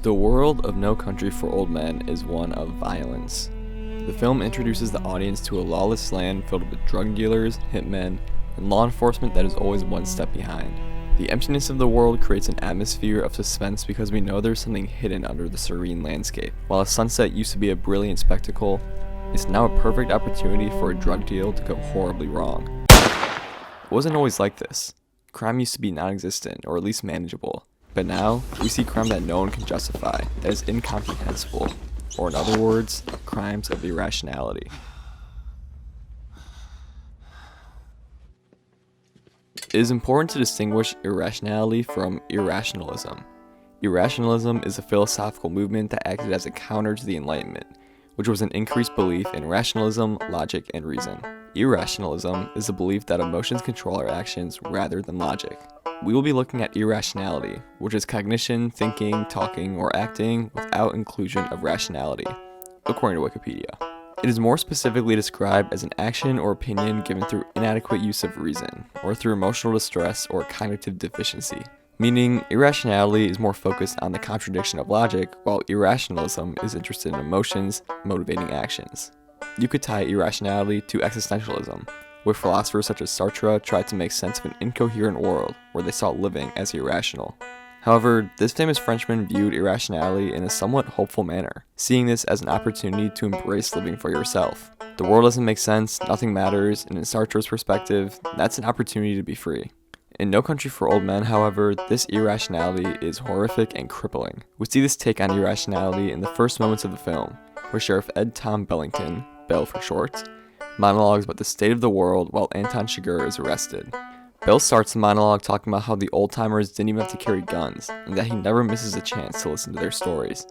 The world of No Country for Old Men is one of violence. The film introduces the audience to a lawless land filled with drug dealers, hitmen, and law enforcement that is always one step behind. The emptiness of the world creates an atmosphere of suspense because we know there's something hidden under the serene landscape. While a sunset used to be a brilliant spectacle, it's now a perfect opportunity for a drug deal to go horribly wrong. It wasn't always like this. Crime used to be non-existent, or at least manageable. But now, we see crime that no one can justify, that is incomprehensible, or in other words, crimes of irrationality. It is important to distinguish irrationality from irrationalism. Irrationalism is a philosophical movement that acted as a counter to the Enlightenment, which was an increased belief in rationalism, logic, and reason. Irrationalism is the belief that emotions control our actions rather than logic. We will be looking at irrationality, which is cognition, thinking, talking, or acting without inclusion of rationality, according to Wikipedia. It is more specifically described as an action or opinion given through inadequate use of reason, or through emotional distress or cognitive deficiency. Meaning, irrationality is more focused on the contradiction of logic, while irrationalism is interested in emotions motivating actions. You could tie irrationality to existentialism, where philosophers such as Sartre tried to make sense of an incoherent world where they saw living as irrational. However, this famous Frenchman viewed irrationality in a somewhat hopeful manner, seeing this as an opportunity to embrace living for yourself. The world doesn't make sense, nothing matters, and in Sartre's perspective, that's an opportunity to be free. In No Country for Old Men, however, this irrationality is horrific and crippling. We see this take on irrationality in the first moments of the film, where Sheriff Ed Tom Bellington, Bell for short, monologues about the state of the world while Anton Chigurh is arrested. Bell starts the monologue talking about how the old-timers didn't even have to carry guns, and that he never misses a chance to listen to their stories,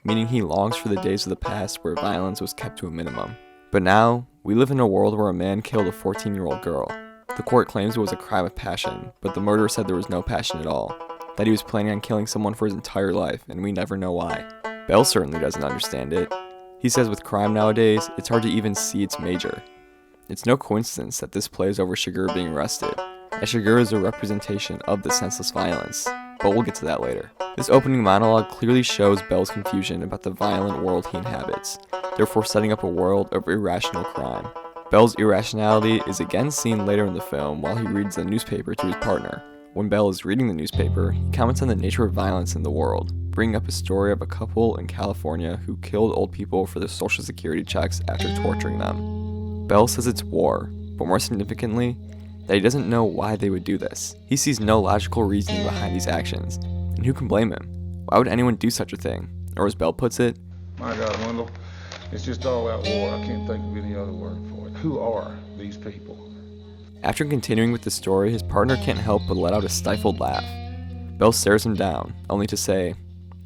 meaning he longs for the days of the past where violence was kept to a minimum. But now, we live in a world where a man killed a 14-year-old girl. The court claims it was a crime of passion, but the murderer said there was no passion at all, that he was planning on killing someone for his entire life, and we never know why. Bell certainly doesn't understand it. He says with crime nowadays, it's hard to even see its major. It's no coincidence that this plays over Chigurh being arrested, as Chigurh is a representation of the senseless violence, but we'll get to that later. This opening monologue clearly shows Bell's confusion about the violent world he inhabits, therefore setting up a world of irrational crime. Bell's irrationality is again seen later in the film while he reads the newspaper to his partner. When Bell is reading the newspaper, he comments on the nature of violence in the world, bringing up a story of a couple in California who killed old people for their social security checks after torturing them. Bell says it's war, but more significantly, that he doesn't know why they would do this. He sees no logical reasoning behind these actions, and who can blame him? Why would anyone do such a thing? Or as Bell puts it, "My God, Wendell, it's just all out war. I can't think of any other word for it. Who are these people?" After continuing with the story, his partner can't help but let out a stifled laugh. Bell stares him down, only to say,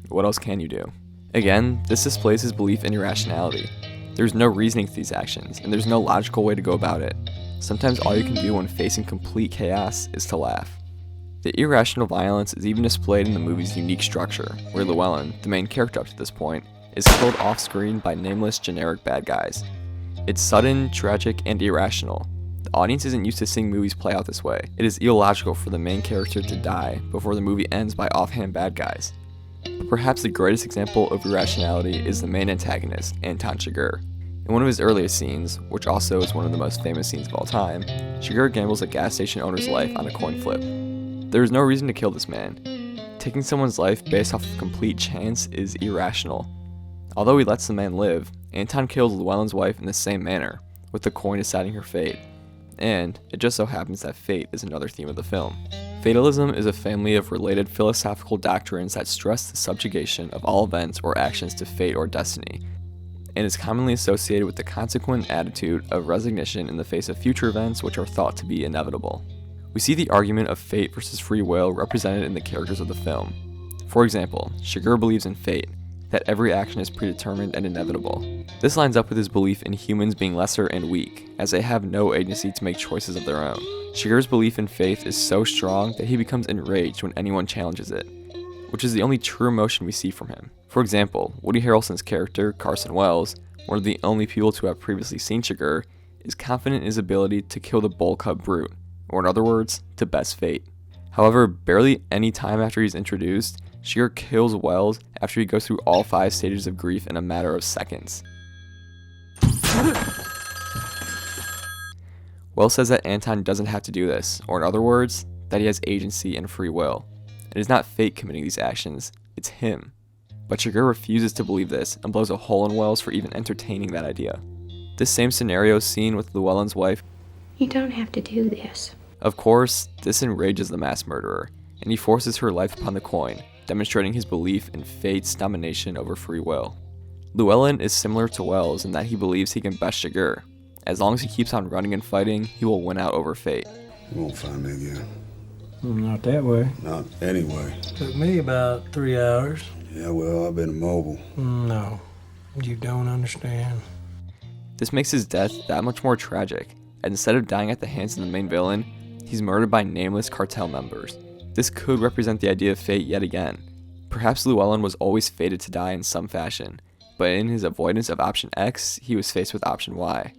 "What else can you do?" Again, this displays his belief in irrationality. There's no reasoning to these actions, and there's no logical way to go about it. Sometimes all you can do when facing complete chaos is to laugh. The irrational violence is even displayed in the movie's unique structure, where Llewellyn, the main character up to this point, is killed off-screen by nameless generic bad guys. It's sudden, tragic, and irrational. The audience isn't used to seeing movies play out this way. It is illogical for the main character to die before the movie ends by offhand bad guys. But perhaps the greatest example of irrationality is the main antagonist, Anton Chigurh. In one of his earliest scenes, which also is one of the most famous scenes of all time, Chigurh gambles a gas station owner's life on a coin flip. There is no reason to kill this man. Taking someone's life based off of complete chance is irrational. Although he lets the man live, Anton kills Llewellyn's wife in the same manner, with the coin deciding her fate. And it just so happens that fate is another theme of the film. Fatalism is a family of related philosophical doctrines that stress the subjugation of all events or actions to fate or destiny, and is commonly associated with the consequent attitude of resignation in the face of future events which are thought to be inevitable. We see the argument of fate versus free will represented in the characters of the film. For example, Chigurh believes in fate, that every action is predetermined and inevitable. This lines up with his belief in humans being lesser and weak, as they have no agency to make choices of their own. Chigurh's belief in faith is so strong that he becomes enraged when anyone challenges it, which is the only true emotion we see from him. For example, Woody Harrelson's character, Carson Wells, one of the only people to have previously seen Chigurh, is confident in his ability to kill the bull cub brute, or in other words, to best fate. However, barely any time after he's introduced, Shiger kills Wells after he goes through all 5 stages of grief in a matter of seconds. Wells says that Anton doesn't have to do this, or in other words, that he has agency and free will. It is not fate committing these actions, it's him. But Shiger refuses to believe this and blows a hole in Wells for even entertaining that idea. This same scenario is seen with Llewellyn's wife. You don't have to do this. Of course, this enrages the mass murderer, and he forces her life upon the Coen, demonstrating his belief in fate's domination over free will. Llewellyn is similar to Wells in that he believes he can best Shiger. As long as he keeps on running and fighting, he will win out over fate. You won't find me again. Not that way. Not anyway. Took me about 3 hours. Yeah, well, I've been immobile. No, you don't understand. This makes his death that much more tragic, and instead of dying at the hands of the main villain, he's murdered by nameless cartel members. This could represent the idea of fate yet again. Perhaps Llewellyn was always fated to die in some fashion, but in his avoidance of option X, he was faced with option Y.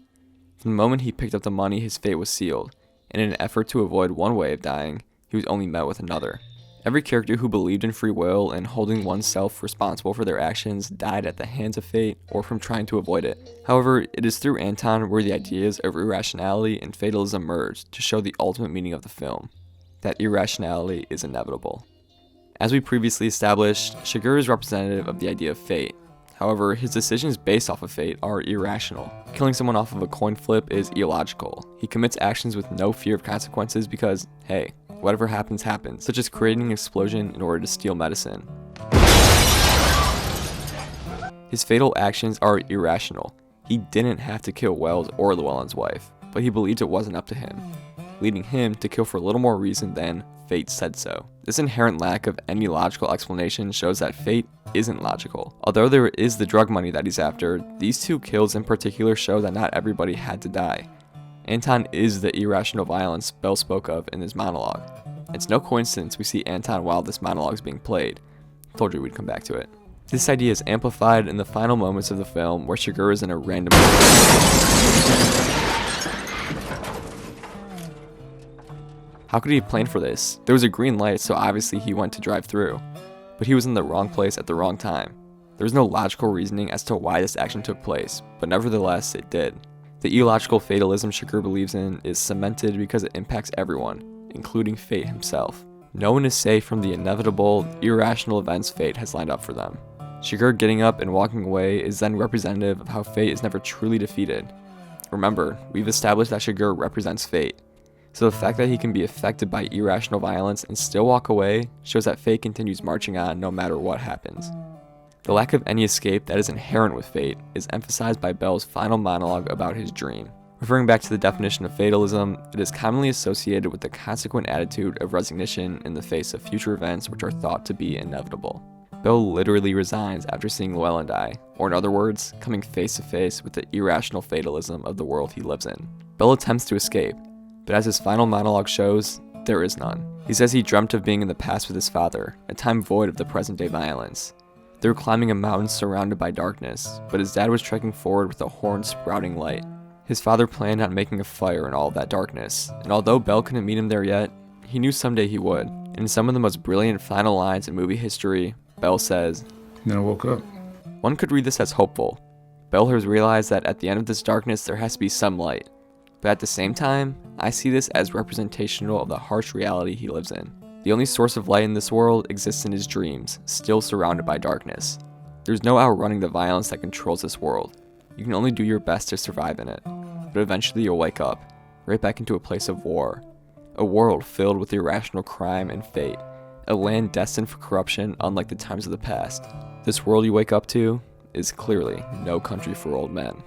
From the moment he picked up the money, his fate was sealed, and in an effort to avoid one way of dying, he was only met with another. Every character who believed in free will and holding oneself responsible for their actions died at the hands of fate or from trying to avoid it. However, it is through Anton where the ideas of irrationality and fatalism merge to show the ultimate meaning of the film, that irrationality is inevitable. As we previously established, Shiger is representative of the idea of fate. However, his decisions based off of fate are irrational. Killing someone off of a coin flip is illogical. He commits actions with no fear of consequences because, hey, whatever happens, happens, such as creating an explosion in order to steal medicine. His fatal actions are irrational. He didn't have to kill Wells or Llewellyn's wife, but he believed it wasn't up to him, leading him to kill for a little more reason than fate said so. This inherent lack of any logical explanation shows that fate isn't logical. Although there is the drug money that he's after, these 2 kills in particular show that not everybody had to die. Anton is the irrational violence Bell spoke of in his monologue. It's no coincidence we see Anton while this monologue is being played. Told you we'd come back to it. This idea is amplified in the final moments of the film where Shiger is in a random... How could he have planned for this? There was a green light, so obviously he went to drive through. But he was in the wrong place at the wrong time. There was no logical reasoning as to why this action took place, but nevertheless it did. The illogical fatalism Shiger believes in is cemented because it impacts everyone, including fate himself. No one is safe from the inevitable, irrational events fate has lined up for them. Shiger getting up and walking away is then representative of how fate is never truly defeated. Remember, we've established that Shiger represents fate, so the fact that he can be affected by irrational violence and still walk away shows that fate continues marching on no matter what happens. The lack of any escape that is inherent with fate is emphasized by Bell's final monologue about his dream. Referring back to the definition of fatalism, it is commonly associated with the consequent attitude of resignation in the face of future events which are thought to be inevitable. Bell literally resigns after seeing Llewellyn die, or in other words, coming face to face with the irrational fatalism of the world he lives in. Bell attempts to escape, but as his final monologue shows, there is none. He says he dreamt of being in the past with his father, a time void of the present day violence. They were climbing a mountain surrounded by darkness, but his dad was trekking forward with a horn sprouting light. His father planned on making a fire in all of that darkness, and although Bell couldn't meet him there yet, he knew someday he would. And in some of the most brilliant final lines in movie history, Bell says, Then I woke up. One could read this as hopeful. Bell has realized that at the end of this darkness there has to be some light. But at the same time, I see this as representational of the harsh reality he lives in. The only source of light in this world exists in his dreams, still surrounded by darkness. There's no outrunning the violence that controls this world. You can only do your best to survive in it. But eventually you'll wake up, right back into a place of war. A world filled with irrational crime and fate. A land destined for corruption unlike the times of the past. This world you wake up to is clearly no country for old men.